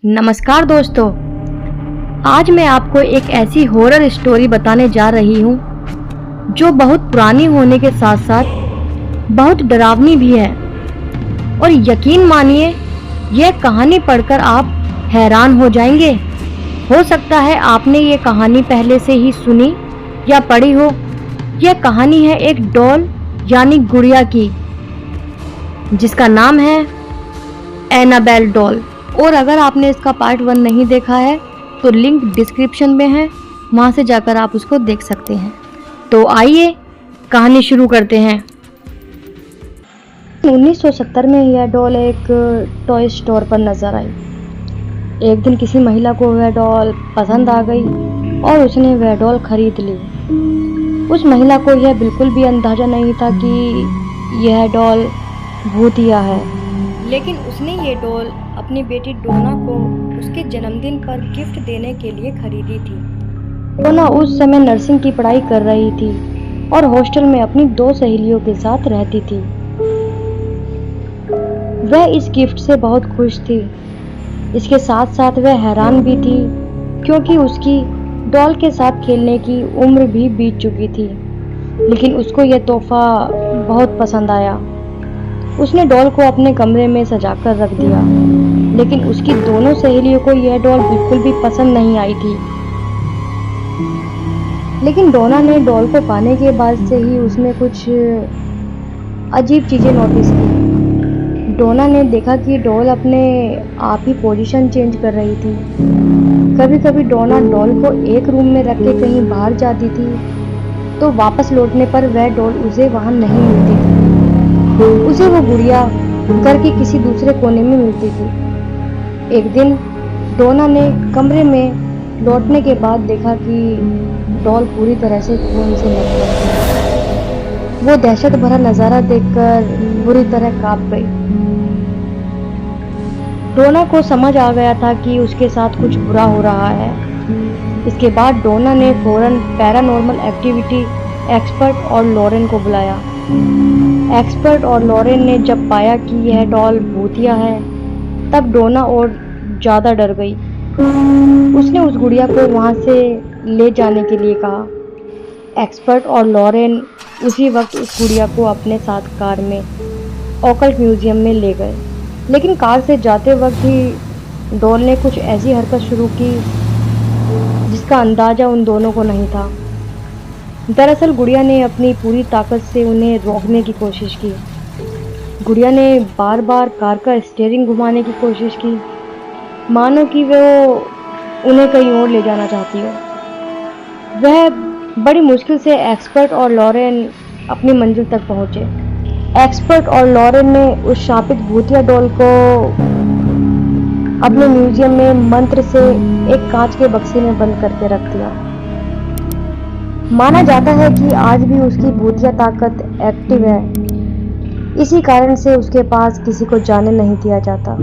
नमस्कार दोस्तों। आज मैं आपको एक ऐसी हॉरर स्टोरी बताने जा रही हूँ जो बहुत पुरानी होने के साथ साथ बहुत डरावनी भी है। और यकीन मानिए, यह कहानी पढ़कर आप हैरान हो जाएंगे। हो सकता है आपने ये कहानी पहले से ही सुनी या पढ़ी हो। यह कहानी है एक डॉल यानी गुड़िया की, जिसका नाम है एनाबेल डॉल। और अगर आपने इसका पार्ट 1 नहीं देखा है तो लिंक डिस्क्रिप्शन में है, वहाँ से जाकर आप उसको देख सकते हैं। तो आइए कहानी शुरू करते हैं। 1970 में यह डॉल एक टॉय स्टोर पर नजर आई। एक दिन किसी महिला को वह डॉल पसंद आ गई और उसने वह डॉल खरीद ली। उस महिला को यह बिल्कुल भी अंदाजा नहीं था कि यह डॉल भूतिया है, लेकिन उसने ये डॉल अपनी बेटी डोना को उसके जन्मदिन पर गिफ्ट देने के लिए खरीदी थी। डोना उस समय नर्सिंग की पढ़ाई कर रही थी और हॉस्टल में अपनी 2 सहेलियों के साथ रहती थी। वह इस गिफ्ट से बहुत खुश थी। इसके साथ साथ वह हैरान भी थी, क्योंकि उसकी डॉल के साथ खेलने की उम्र भी बीत चुकी थी। लेकिन उसको यह तोहफा बहुत पसंद आया। उसने डॉल को अपने कमरे में सजाकर रख दिया, लेकिन उसकी दोनों सहेलियों को यह डॉल बिल्कुल भी पसंद नहीं आई थी। लेकिन डोना ने डॉल को पाने के बाद से ही उसमें कुछ अजीब चीजें नोटिस की। डोना ने देखा कि डॉल अपने आप ही पोजीशन चेंज कर रही थी। कभी कभी डोना डॉल को एक रूम में रख के कहीं बाहर जाती थी, तो वापस लौटने पर वह डॉल उसे वहां नहीं मिलती थी। उसे वो गुड़िया घर के किसी दूसरे कोने में मिलती थी। एक दिन डोना ने कमरे में लौटने के बाद देखा कि डॉल पूरी तरह से खून से लथपथ थी। वो दहशत भरा नजारा देखकर बुरी तरह कांप गई। डोना को समझ आ गया था कि उसके साथ कुछ बुरा हो रहा है। इसके बाद डोना ने फौरन पैरानॉर्मल एक्टिविटी एक्सपर्ट और लॉरेन को बुलाया। एक्सपर्ट और लॉरेन ने जब पाया कि यह डॉल भूतिया है, तब डोना और ज़्यादा डर गई। उसने उस गुड़िया को वहाँ से ले जाने के लिए कहा। एक्सपर्ट और लॉरेन उसी वक्त उस गुड़िया को अपने साथ कार में ऑकल्ट म्यूजियम में ले गए। लेकिन कार से जाते वक्त ही डॉल ने कुछ ऐसी हरकत शुरू की जिसका अंदाज़ा उन दोनों को नहीं था। दरअसल गुड़िया ने अपनी पूरी ताकत से उन्हें रोकने की कोशिश की। गुड़िया ने बार बार कार का स्टीयरिंग घुमाने की कोशिश की, मानो कि वो उन्हें कहीं और ले जाना चाहती हो। वह बड़ी मुश्किल से एक्सपर्ट और लॉरेन अपनी मंजिल तक पहुंचे। एक्सपर्ट और लॉरेन ने उस शापित भूतिया डॉल को अपने म्यूजियम में मंत्र से एक कांच के बक्से में बंद करके रख दिया। माना जाता है कि आज भी उसकी भूतिया ताकत एक्टिव है। इसी कारण से उसके पास किसी को जाने नहीं दिया जाता।